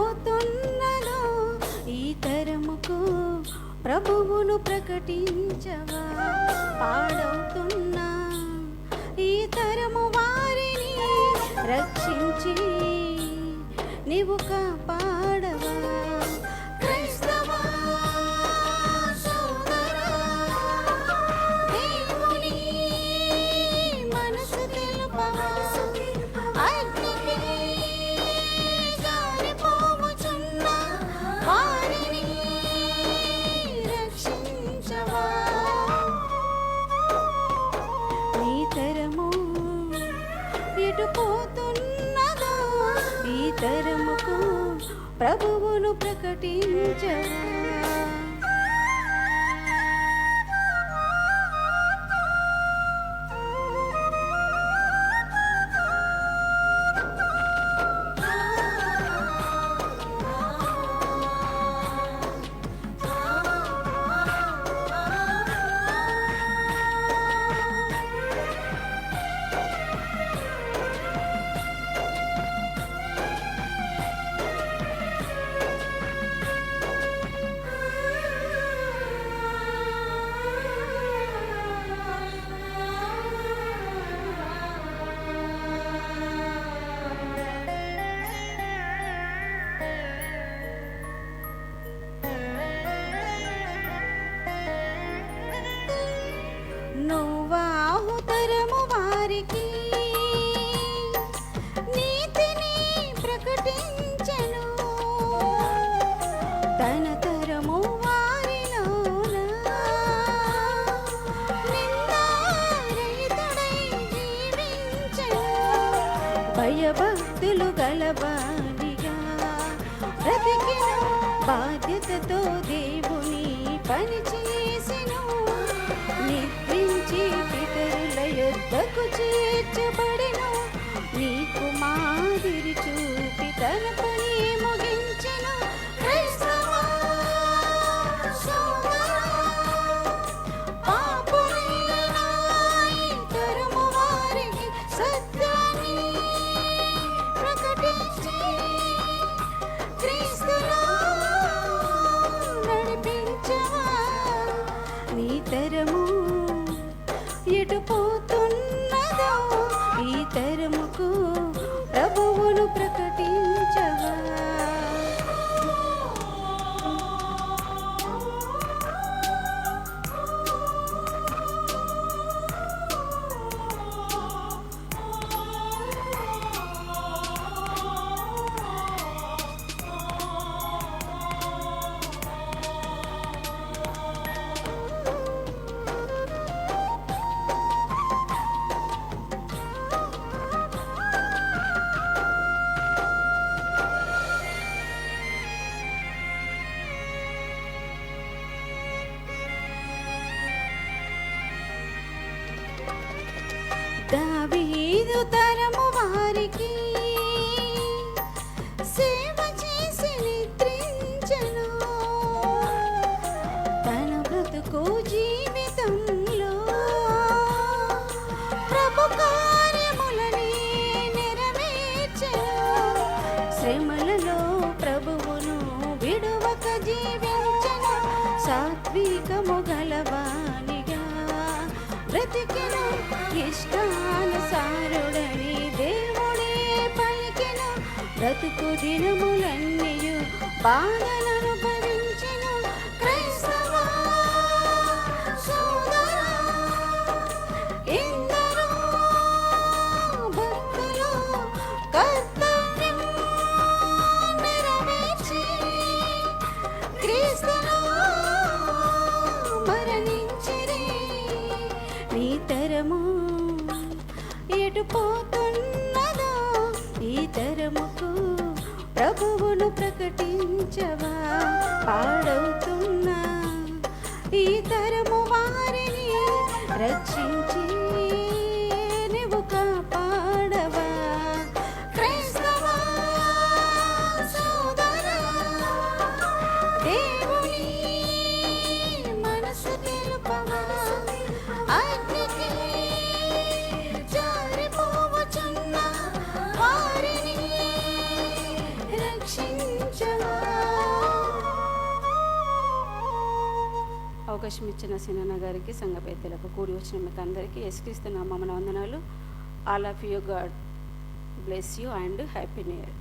పోతున్నదో ఈ తరముకు ప్రభువును ప్రకటించవా. పాడవుతున్న ఈ తరము వారిని రక్షించి నీవు కాపాడవా. క్రైస్తవా సోదరా, దేవుని మనసు తెలుపవా. అగ్నికి జారిపోవుచున్న వారిని రక్షించవా. నీ తరము ఎటు పోతున్నదో ఈ తరముకు ప్రభువును ప్రకటించవా. నోవాహు తరము వారికి నీతిని ప్రకటించెను. తన తరము వారిలోన నిందారహితుడై జీవించెను. భయభక్తులు గలవాడిగా బ్రతికెను. బాధ్యతతో దేవుని పని చేసెను. నిద్రించి పితరుల యొద్దకు చేర్చబడెను. నీకు మాదిరి చూపి తన పని ముగించెను. క్రైస్తవా సోదరా, పాపులైన ఈ తరము వారికి సత్యాన్ని ప్రకటించి క్రీస్తులో నడిపించవా. నీ తరము ఎటు పోతున్నదో ఈ తరముకు ప్రభువును ప్రకటించవా. దావీదు తరము వారికి సేవ చేసి నిద్రించెను. తన బ్రతుకు జీవితంలో ప్రభు కార్యములని నెరవేర్చెను. శ్రమలలో ప్రభువును విడువక జీవించెను. సాత్వికము గలవానిగా బ్రతికెను. ఇష్టానుసారుడని దేవుడే పలికెను. బ్రతుకు దినములన్నీయు బాధలను అనుభవించెను. క్రైస్తవా సోదరా, ఎందరో భక్తులు కర్తవ్యం నెరవేర్చి క్రీస్తులో మరణించిరి. నీ తరము ఎటు పోతున్నదో ఈ తరముకు ప్రభువును ప్రకటించవా. పాడవుతున్న ఈ తరము వారిని రక్షించి నీవు కాపాడవా. క్రైస్తవా సోదరా, దేవుని మనసు తెలుపవా. అగ్నికి జారిపోవుచున్న వారిని రక్షించ అవకాశం ఇచ్చిన సినన్న గారికి, సంఘ పెద్దలకు, కూడి వచ్చిన మీకు అందరికీ యేసుక్రీస్తు నామమున వందనాలు. All of you, God bless you and happy new year.